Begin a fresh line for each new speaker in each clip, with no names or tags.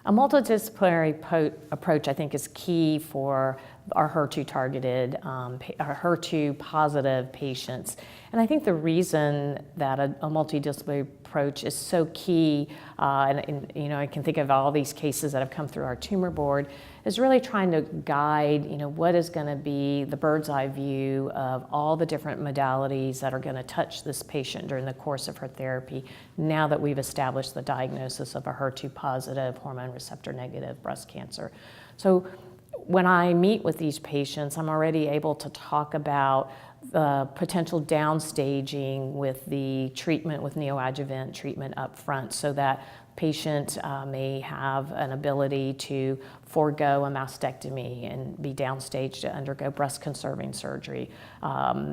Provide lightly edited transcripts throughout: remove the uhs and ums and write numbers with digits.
A multidisciplinary approach, I think, is key for our HER2 targeted, our HER2 positive patients. And I think the reason that a multidisciplinary approach is so key, and you know, I can think of all these cases that have come through our tumor board, is really trying to guide, you know, what is going to be the bird's eye view of all the different modalities that are going to touch this patient during the course of her therapy, now that we've established the diagnosis of a HER2 positive, hormone receptor negative breast cancer. So when I meet with these patients, I'm already able to talk about the potential downstaging with the treatment with neoadjuvant treatment up front, so that patient may have an ability to forego a mastectomy and be downstage to undergo breast conserving surgery.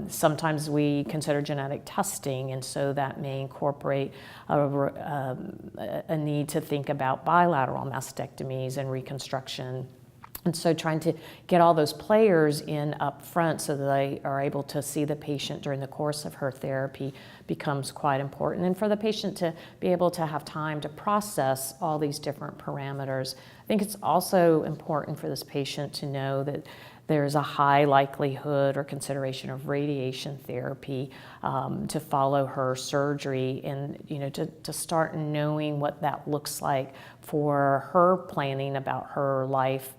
Sometimes we consider genetic testing, and so that may incorporate a need to think about bilateral mastectomies and reconstruction. And so trying to get all those players in up front so that they are able to see the patient during the course of her therapy becomes quite important. And for the patient to be able to have time to process all these different parameters. I think it's also important for this patient to know that there's a high likelihood or consideration of radiation therapy to follow her surgery, and you know, to start knowing what that looks like for her planning about her life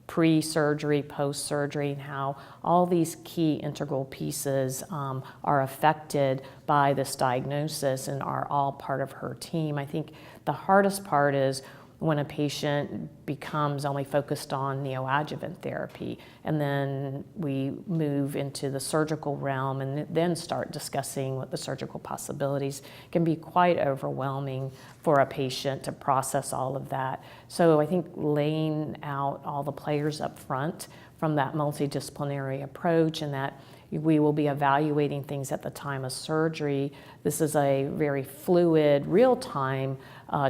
pre-surgery, post-surgery, and how all these key integral pieces are affected by this diagnosis and are all part of her team. I think the hardest part is when a patient becomes only focused on neoadjuvant therapy, and then we move into the surgical realm and then start discussing what the surgical possibilities can be quite overwhelming for a patient to process all of that. So I think laying out all the players up front from that multidisciplinary approach, and that we will be evaluating things at the time of surgery. This is a very fluid, real-time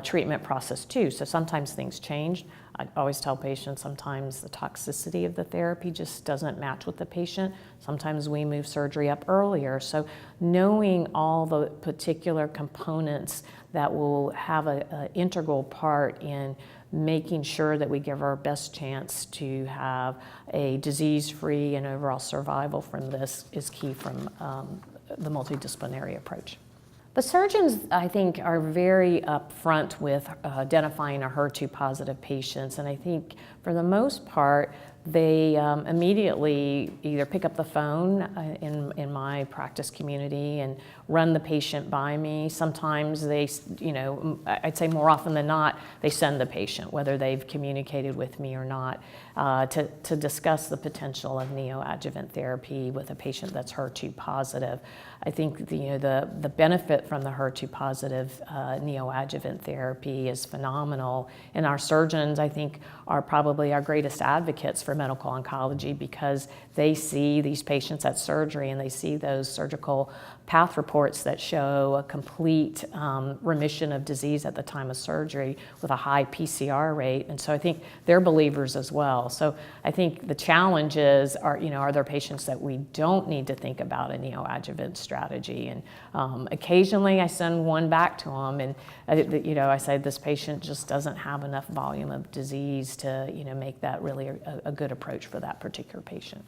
treatment process too. So sometimes things change. I always tell patients sometimes the toxicity of the therapy just doesn't match with the patient. Sometimes we move surgery up earlier. So knowing all the particular components that will have an integral part in making sure that we give our best chance to have a disease-free and overall survival from this is key from the multidisciplinary approach. The surgeons, I think, are very upfront with identifying a HER2 positive patients, and I think for the most part, they immediately either pick up the phone in my practice community and run the patient by me. Sometimes they, you know, I'd say more often than not, they send the patient, whether they've communicated with me or not, to discuss the potential of neoadjuvant therapy with a patient that's HER2 positive. I think the benefit from the HER2 positive neoadjuvant therapy is phenomenal, and our surgeons, I think, are probably our greatest advocates for medical oncology, because they see these patients at surgery and they see those surgical path reports that show a complete remission of disease at the time of surgery with a high PCR rate, and so I think they're believers as well. So I think the challenges are, you know, are there patients that we don't need to think about a neoadjuvant strategy? And occasionally I send one back to them, and you know, I say this patient just doesn't have enough volume of disease to, you know, make that really a good approach for that particular patient.